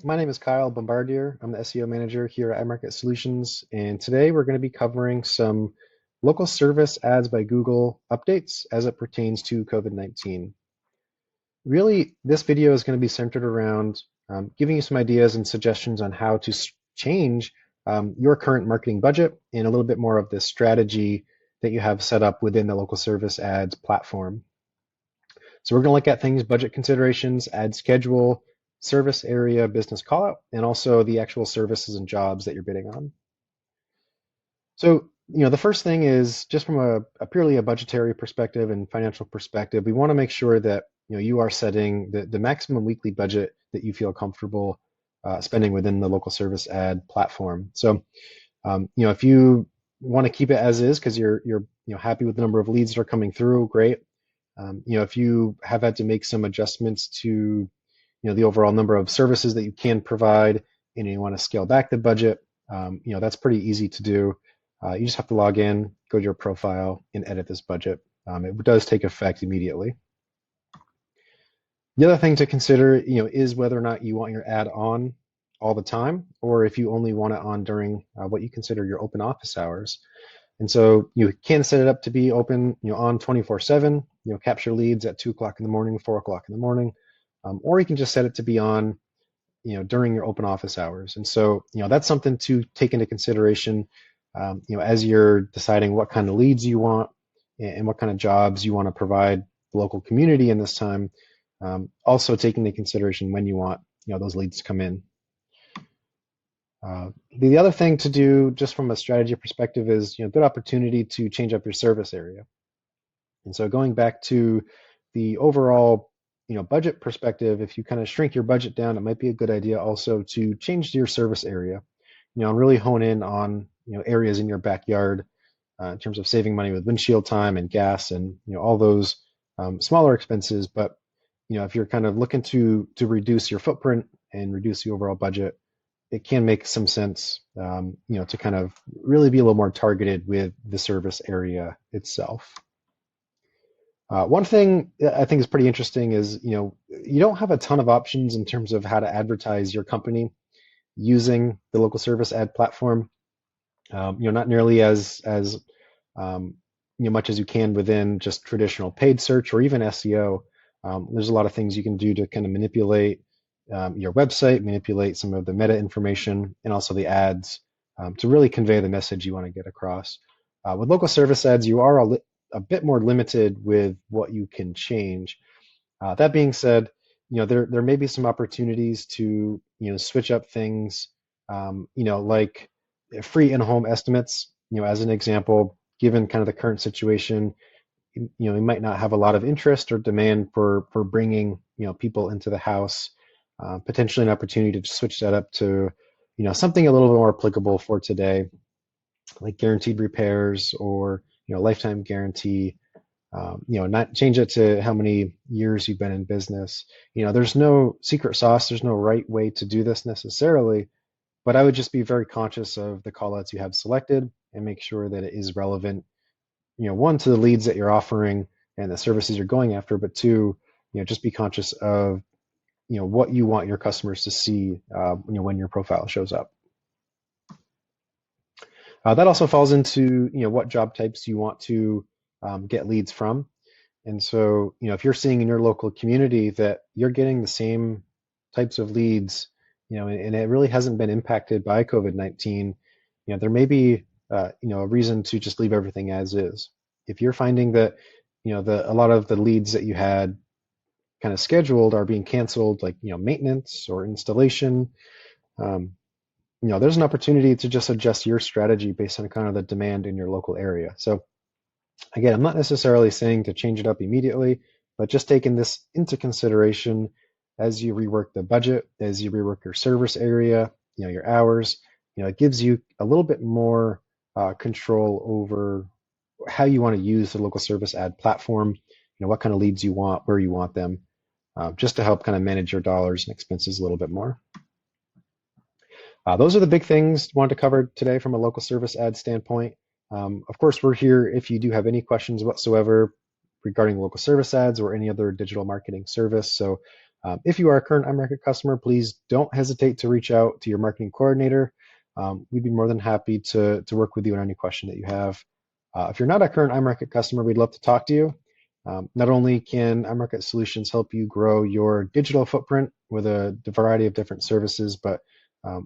My name is Kyle Bombardier. I'm the SEO manager here at iMarket Solutions, and today we're going to be covering some local service ads by Google updates as it pertains to COVID-19. Really, this video is going to be centered around giving you some ideas and suggestions on how to change your current marketing budget and a little bit more of the strategy that you have set up within the local service ads platform. So we're going to look at things, budget considerations, ad schedule, service area, business callout, and also the actual services and jobs that you're bidding on. So, the first thing is just from a purely a budgetary perspective and financial perspective, we want to make sure that you are setting the maximum weekly budget that you feel comfortable spending within the local service ad platform. So, if you want to keep it as is because you're happy with the number of leads that are coming through, great. If you have had to make some adjustments to the overall number of services that you can provide and you want to scale back the budget, that's pretty easy to do. You just have to log in, go to your profile, and edit this budget. It does take effect immediately. The other thing to consider, is whether or not you want your ad on all the time, or if you only want it on during what you consider your open office hours. And so you can set it up to be open, on 24/7. Capture leads at 2 o'clock in the morning, 4 o'clock in the morning, or you can just set it to be on, during your open office hours. And so, that's something to take into consideration, as you're deciding what kind of leads you want and what kind of jobs you want to provide the local community in this time. Also taking into consideration when you want, those leads to come in. The other thing to do just from a strategy perspective is, good opportunity to change up your service area. And so going back to the overall, budget perspective, if you kind of shrink your budget down, it might be a good idea also to change your service area, and really hone in on, areas in your backyard in terms of saving money with windshield time and gas and, all those smaller expenses. But, if you're kind of looking to reduce your footprint and reduce the overall budget, it can make some sense, to kind of really be a little more targeted with the service area itself. One thing I think is pretty interesting is, you don't have a ton of options in terms of how to advertise your company using the local service ad platform. Not nearly as much as you can within just traditional paid search or even SEO. There's a lot of things you can do to kind of manipulate your website, manipulate some of the meta information and also the ads to really convey the message you want to get across. With local service ads, you are a bit more limited with what you can change. That being said, there may be some opportunities to switch up things, like free in-home estimates. As an example, given kind of the current situation, we might not have a lot of interest or demand for bringing people into the house. Potentially an opportunity to switch that up to something a little bit more applicable for today, like guaranteed repairs or lifetime guarantee. Not change it to how many years you've been in business. There's no secret sauce. There's no right way to do this necessarily, but I would just be very conscious of the callouts you have selected and make sure that it is relevant, one, to the leads that you're offering and the services you're going after, but two, just be conscious of, what you want your customers to see, when your profile shows up. That also falls into, what job types you want to get leads from. And so, if you're seeing in your local community that you're getting the same types of leads, and it really hasn't been impacted by COVID-19, there may be, a reason to just leave everything as is. If you're finding that, a lot of the leads that you had kind of scheduled are being canceled, like, maintenance or installation, there's an opportunity to just adjust your strategy based on kind of the demand in your local area. So again, I'm not necessarily saying to change it up immediately, but just taking this into consideration as you rework the budget, as you rework your service area, your hours, it gives you a little bit more control over how you want to use the local service ad platform, what kind of leads you want, where you want them, just to help kind of manage your dollars and expenses a little bit more. Those are the big things I wanted to cover today from a local service ad standpoint. Of course, we're here if you do have any questions whatsoever regarding local service ads or any other digital marketing service. So If you are a current iMarket customer, please don't hesitate to reach out to your marketing coordinator. We'd be more than happy to work with you on any question that you have. If you're not a current iMarket customer, we'd love to talk to you. Not only can iMarket Solutions help you grow your digital footprint with a variety of different services, but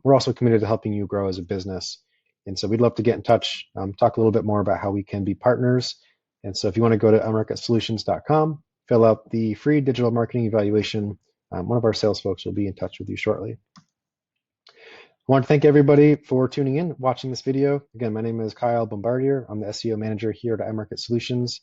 we're also committed to helping you grow as a business. And so we'd love to get in touch, talk a little bit more about how we can be partners. And so if you want to go to iMarketSolutions.com, fill out the free digital marketing evaluation. One of our sales folks will be in touch with you shortly. I want to thank everybody for tuning in, watching this video. Again, my name is Kyle Bombardier. I'm the SEO manager here at iMarket Solutions.